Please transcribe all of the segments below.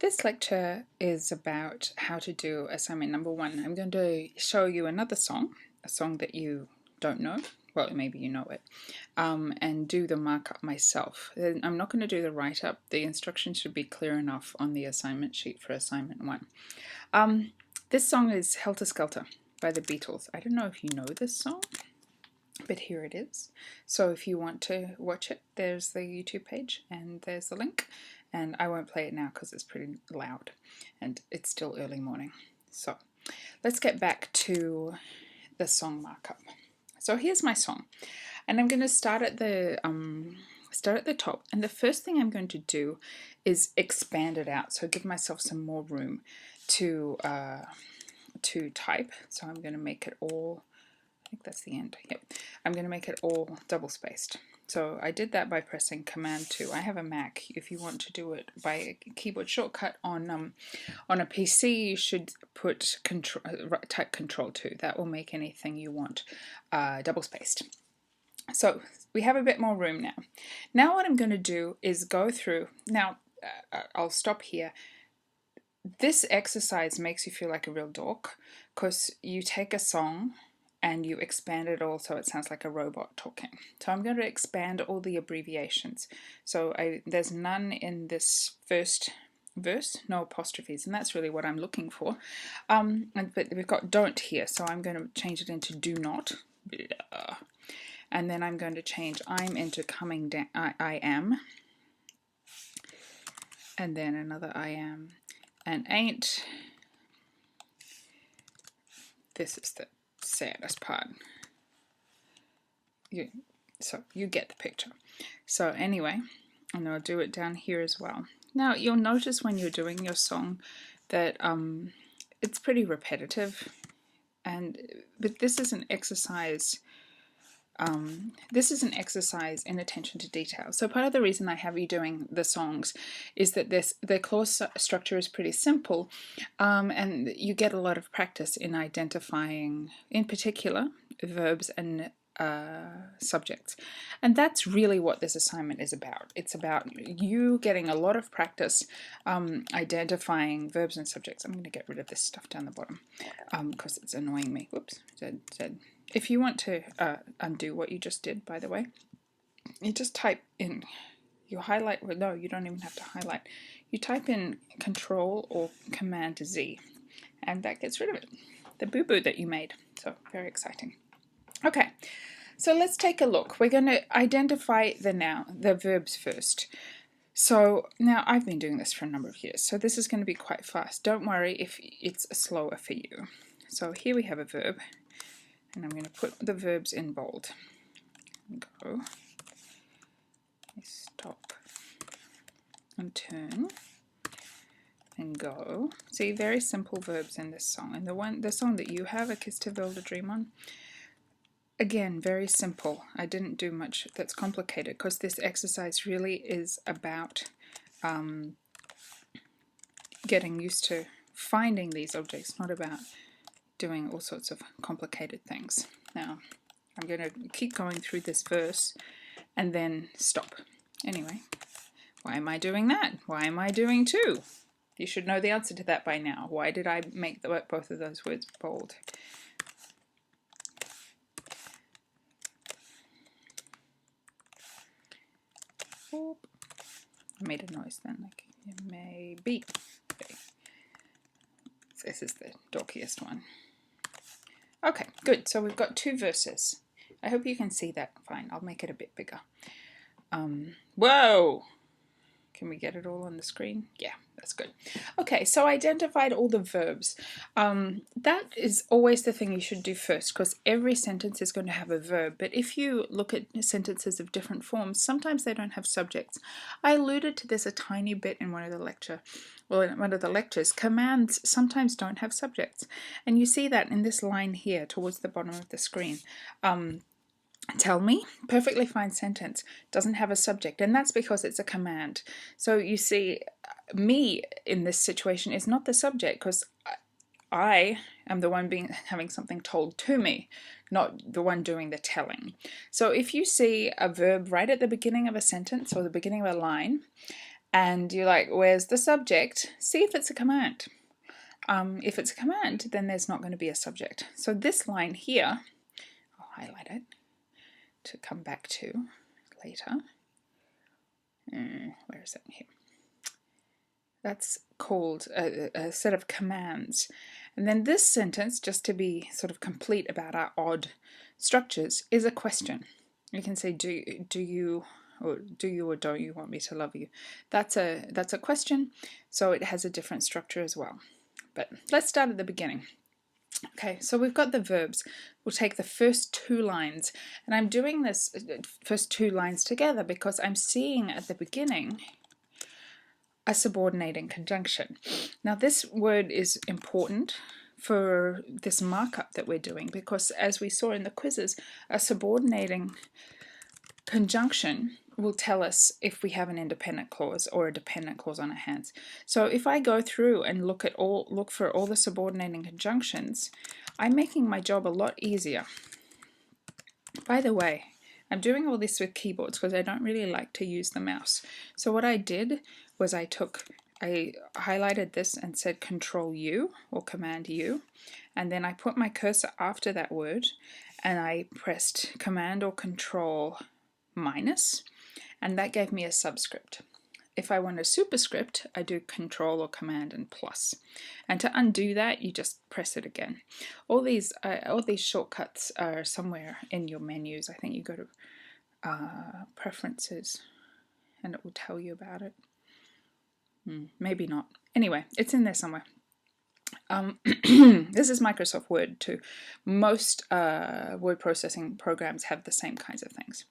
This lecture is about how to do assignment number 1. I'm going to show you another song, a song that you don't know, well maybe you know it, and do the markup myself. I'm not going to do the write-up. The instructions should be clear enough on the assignment sheet for assignment 1. This song is Helter Skelter by the Beatles. I don't know if you know this song, but here it is. So if you want to watch it, there's the YouTube page and there's the link. And I won't play it now because it's pretty loud and it's still early morning. So let's get back to the song markup. So here's my song, and I'm going to start at the top. And the first thing I'm going to do is expand it out, so give myself some more room to type. So I'm going to make it all. I think that's the end. Yep, I'm going to make it all double spaced. So I did that by pressing Command 2. I have a Mac. If you want to do it by a keyboard shortcut on a PC, you should put type Control 2. That will make anything you want double spaced. So we have a bit more room now. Now what I'm going to do is go through. Now I'll stop here. This exercise makes you feel like a real dork because you take a song and you expand it all so it sounds like a robot talking. So I'm going to expand all the abbreviations. So there's none in this first verse, no apostrophes, and that's really what I'm looking for. But we've got don't here, so I'm going to change it into do not. And then I'm going to change I'm into coming down, I am. And then another I am, and ain't. This is the saddest part. So you get the picture. So anyway, and I'll do it down here as well. Now you'll notice when you're doing your song that it's pretty repetitive, but this is an exercise. This is an exercise in attention to detail. So part of the reason I have you doing the songs is that the clause structure is pretty simple, and you get a lot of practice in identifying, in particular, verbs and subjects. And that's really what this assignment is about. It's about you getting a lot of practice identifying verbs and subjects. I'm going to get rid of this stuff down the bottom because it's annoying me. Whoops, Z. If you want to undo what you just did, by the way, you just type in, you highlight, well, no, you don't even have to highlight. You type in Control or Command Z, and that gets rid of it. The boo-boo that you made. So, very exciting. Okay, so let's take a look. We're going to identify the verbs first. So now I've been doing this for a number of years, so this is going to be quite fast. Don't worry if it's slower for you. So here we have a verb. And I'm going to put the verbs in bold. Go, stop, and turn, and go. See, very simple verbs in this song. And the song that you have, A Kiss to Build a Dream On, again, very simple. I didn't do much that's complicated because this exercise really is about getting used to finding these objects, not about doing all sorts of complicated things. Now, I'm going to keep going through this verse and then stop. Anyway, why am I doing that? Why am I doing 2? You should know the answer to that by now. Why did I make both of those words bold? I made a noise then, like maybe. Okay. This is the dorkiest one. Okay, good. So we've got 2 verses. I hope you can see that fine. I'll make it a bit bigger. Whoa! Can we get it all on the screen? Yeah, that's good. Okay, so I identified all the verbs. That is always the thing you should do first because every sentence is going to have a verb. But if you look at sentences of different forms, sometimes they don't have subjects. I alluded to this a tiny bit in one of the lectures. Commands sometimes don't have subjects. And you see that in this line here towards the bottom of the screen. Tell me, perfectly fine sentence, doesn't have a subject, and that's because it's a command. So you see, me in this situation is not the subject because I am the one having something told to me, not the one doing the telling. So if you see a verb right at the beginning of a sentence or the beginning of a line, and you're like, where's the subject? See if it's a command. If it's a command, then there's not going to be a subject. So this line here, I'll highlight it to come back to later. Where is it? Here. That's called a set of commands. And then this sentence, just to be sort of complete about our odd structures, is a question. You can say, do you or don't you want me to love you? That's a question, so it has a different structure as well. But let's start at the beginning. Okay, so we've got the verbs. We'll take the first two lines, and I'm doing this first two lines together because I'm seeing at the beginning a subordinating conjunction. Now this word is important for this markup that we're doing because, as we saw in the quizzes, a subordinating conjunction will tell us if we have an independent clause or a dependent clause on our hands. So if I go through and look for all the subordinating conjunctions, I'm making my job a lot easier. By the way, I'm doing all this with keyboards because I don't really like to use the mouse. So what I did was I highlighted this and said Control U or Command U, and then I put my cursor after that word and I pressed Command or Control minus, and that gave me a subscript. If I want a superscript, I do Control or Command and plus. And to undo that, you just press it again. All these shortcuts are somewhere in your menus. I think you go to Preferences, and it will tell you about it. Maybe not. Anyway, it's in there somewhere. This is Microsoft Word too. Most word processing programs have the same kinds of things.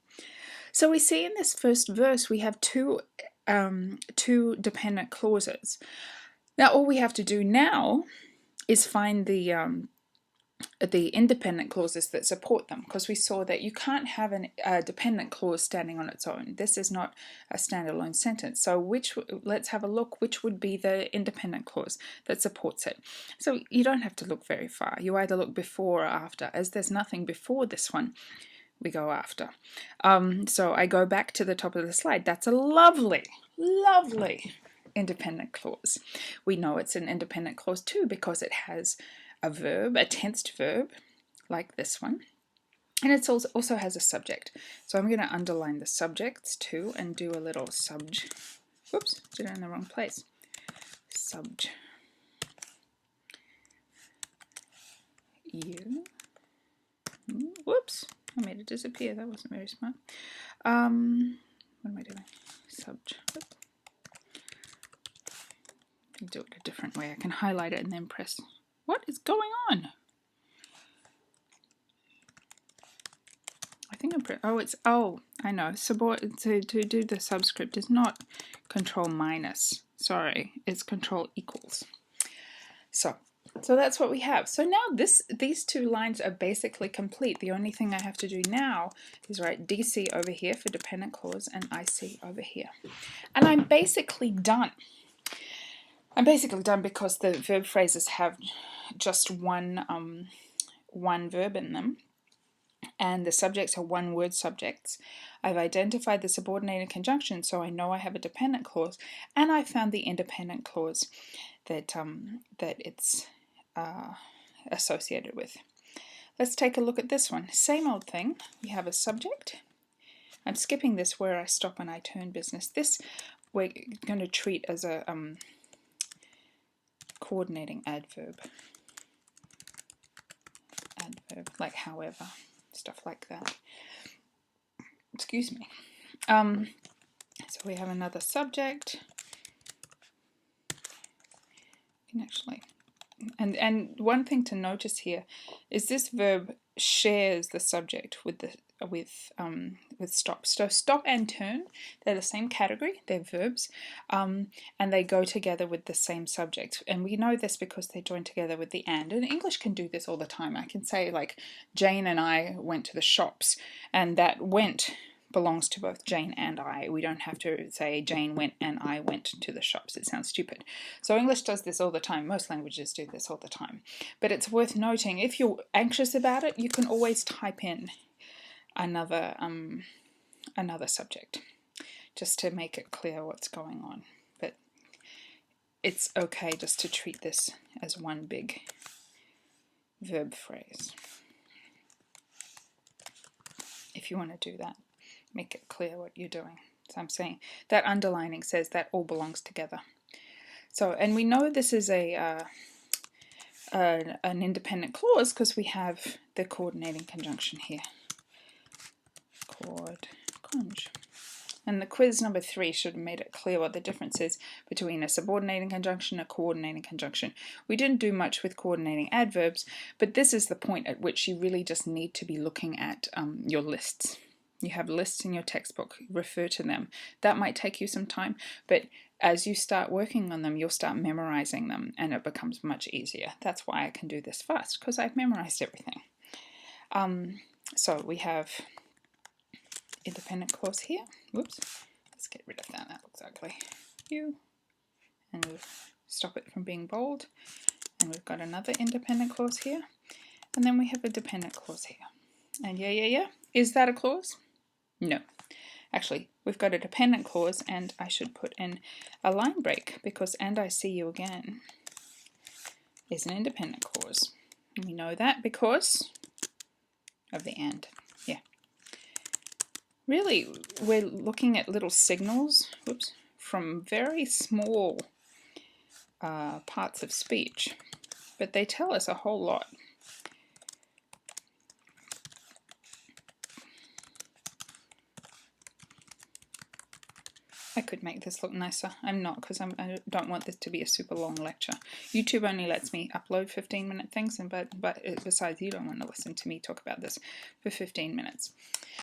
So we see in this first verse we have two dependent clauses. Now all we have to do now is find the independent clauses that support them, because we saw that you can't have a dependent clause standing on its own. This is not a standalone sentence. So let's have a look. Which would be the independent clause that supports it? So you don't have to look very far. You either look before or after. As there's nothing before this one, we go after. So I go back to the top of the slide. That's a lovely, lovely independent clause. We know it's an independent clause too because it has a verb, a tensed verb, like this one, and it also has a subject. So I'm going to underline the subjects too and do a little whoops, did it in the wrong place. You. Whoops, I made it disappear. That wasn't very smart. What am I doing? Do it a different way. I can highlight it and then press. What is going on? I think I know. To do the subscript is not Control minus. Sorry, it's Control equals. So that's what we have. So now these two lines are basically complete. The only thing I have to do now is write DC over here for dependent clause and IC over here. And I'm basically done. I'm basically done because the verb phrases have just one verb in them, and the subjects are one-word subjects. I've identified the subordinated conjunction, so I know I have a dependent clause, and I found the independent clause that it's associated with. Let's take a look at this one. Same old thing. We have a subject. I'm skipping this where I stop and I turn business. This we're going to treat as a coordinating adverb, like however, stuff like that. Excuse me. So we have another subject. You can actually, and one thing to notice here is this verb shares the subject with stop. So stop and turn, they're the same category, they're verbs, and they go together with the same subject. And we know this because they join together with the and English can do this all the time. I can say like Jane and I went to the shops, and that went belongs to both Jane and I. We don't have to say Jane went and I went to the shops. It sounds stupid. So English does this all the time. Most languages do this all the time. But it's worth noting, if you're anxious about it, you can always type in another subject just to make it clear what's going on. it's okay just to treat this as one big verb phrase. If you want to do that, make it clear what you're doing. So I'm saying that underlining says that all belongs together. So, and we know this is an independent clause because we have the coordinating conjunction here. Conj. And the quiz number 3 should have made it clear what the difference is between a subordinating conjunction and a coordinating conjunction. We didn't do much with coordinating adverbs, but this is the point at which you really just need to be looking at your lists. You have lists in your textbook, refer to them. That might take you some time, but as you start working on them, you'll start memorizing them and it becomes much easier. That's why I can do this fast, because I've memorized everything. So we have independent clause here. Whoops, let's get rid of that, that looks ugly. And we'll stop it from being bold. And we've got another independent clause here. And then we have a dependent clause here. And yeah. Is that a clause? No. Actually, we've got a dependent clause, and I should put in a line break because "and I see you again" is an independent clause. And we know that because of the "and." Yeah. Really, we're looking at little signals, whoops, from very small parts of speech, but they tell us a whole lot. I could make this look nicer. I'm not, because I don't want this to be a super long lecture. YouTube only lets me upload 15-minute things, but besides, you don't want to listen to me talk about this for 15 minutes.